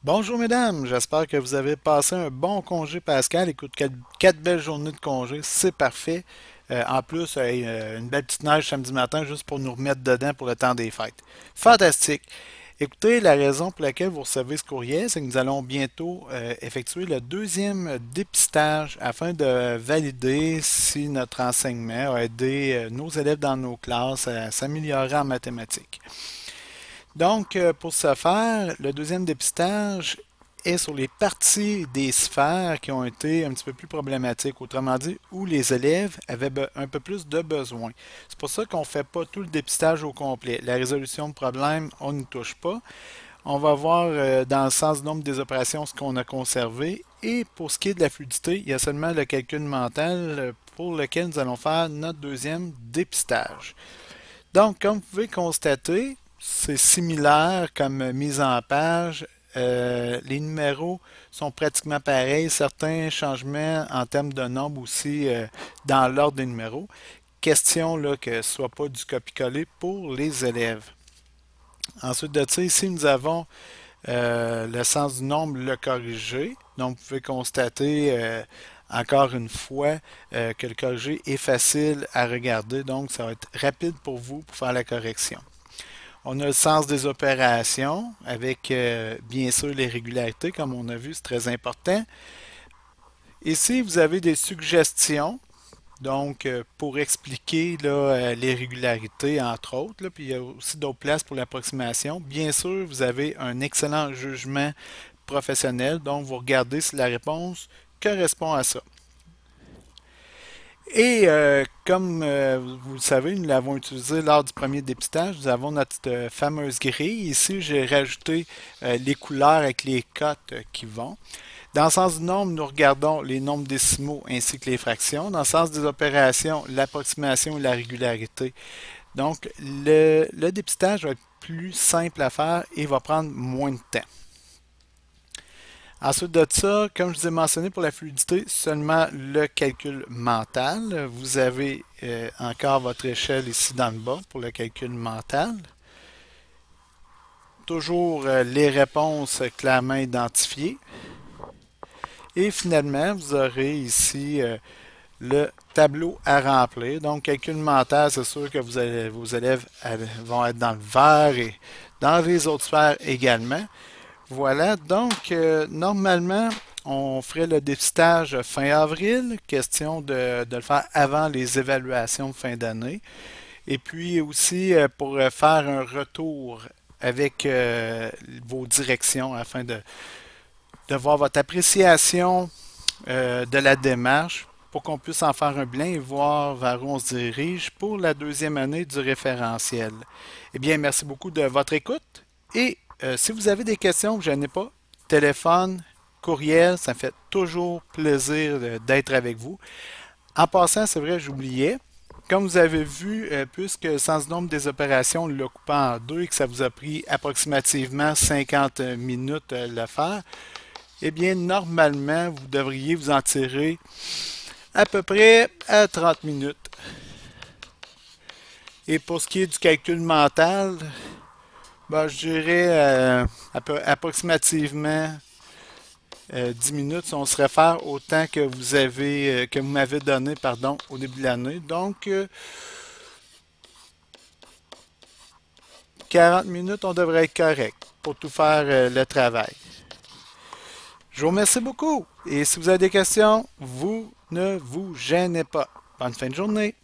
Bonjour mesdames, j'espère que vous avez passé un bon congé Pascal. Écoute, quatre belles journées de congé, c'est parfait. En plus, une belle petite neige samedi matin juste pour nous remettre dedans pour le temps des fêtes. Fantastique. Écoutez, la raison pour laquelle vous recevez ce courriel, c'est que nous allons bientôt effectuer le deuxième dépistage afin de valider si notre enseignement a aidé nos élèves dans nos classes à s'améliorer en mathématiques. Donc, pour ce faire, le deuxième dépistage est sur les parties des sphères qui ont été un petit peu plus problématiques, autrement dit, où les élèves avaient un peu plus de besoins. C'est pour ça qu'on ne fait pas tout le dépistage au complet. La résolution de problème, on n'y touche pas. On va voir dans le sens du nombre des opérations ce qu'on a conservé. Et pour ce qui est de la fluidité, il y a seulement le calcul mental pour lequel nous allons faire notre deuxième dépistage. Donc, comme vous pouvez constater, c'est similaire comme mise en page. Les numéros sont pratiquement pareils. Certains changements en termes de nombre aussi dans l'ordre des numéros. Question là, que ce ne soit pas du copier-coller pour les élèves. Ensuite de ça, ici, nous avons le sens du nombre, le corrigé. Donc, vous pouvez constater encore une fois que le corrigé est facile à regarder. Donc, ça va être rapide pour vous pour faire la correction. On a le sens des opérations avec bien sûr les régularités, comme on a vu, c'est très important. Ici, vous avez des suggestions, donc pour expliquer là, les régularités, entre autres, là, puis il y a aussi d'autres places pour l'approximation. Bien sûr, vous avez un excellent jugement professionnel, donc vous regardez si la réponse correspond à ça. Et comme vous le savez, nous l'avons utilisé lors du premier dépistage. Nous avons notre fameuse grille. Ici, j'ai rajouté les couleurs avec les cotes qui vont. Dans le sens du nombre, nous regardons les nombres décimaux ainsi que les fractions. Dans le sens des opérations, l'approximation et la régularité. Donc, le dépistage va être plus simple à faire et va prendre moins de temps. Ensuite de ça, comme je vous ai mentionné pour la fluidité, seulement le calcul mental. Vous avez encore votre échelle ici dans le bas pour le calcul mental. Toujours les réponses clairement identifiées. Et finalement, vous aurez ici le tableau à remplir. Donc, calcul mental, c'est sûr que vos élèves vont être dans le vert et dans les autres sphères également. Voilà, donc normalement, on ferait le dépistage fin avril, question de le faire avant les évaluations de fin d'année. Et puis aussi pour faire un retour avec vos directions afin de voir votre appréciation de la démarche pour qu'on puisse en faire un bilan et voir vers où on se dirige pour la deuxième année du référentiel. Eh bien, merci beaucoup de votre écoute et si vous avez des questions, je n'ai pas, téléphone, courriel, ça me fait toujours plaisir d'être avec vous. En passant, c'est vrai, j'oubliais. Comme vous avez vu, puisque le sens du nombre des opérations l'a coupé en deux et que ça vous a pris approximativement 50 minutes le faire, eh bien, normalement, vous devriez vous en tirer à peu près à 30 minutes. Et pour ce qui est du calcul mental, ben, je dirais approximativement 10 minutes si on se réfère au temps que vous avez que vous m'avez donné pardon, au début de l'année. Donc 40 minutes, on devrait être correct pour tout faire le travail. Je vous remercie beaucoup et si vous avez des questions, vous ne vous gênez pas. Bonne fin de journée.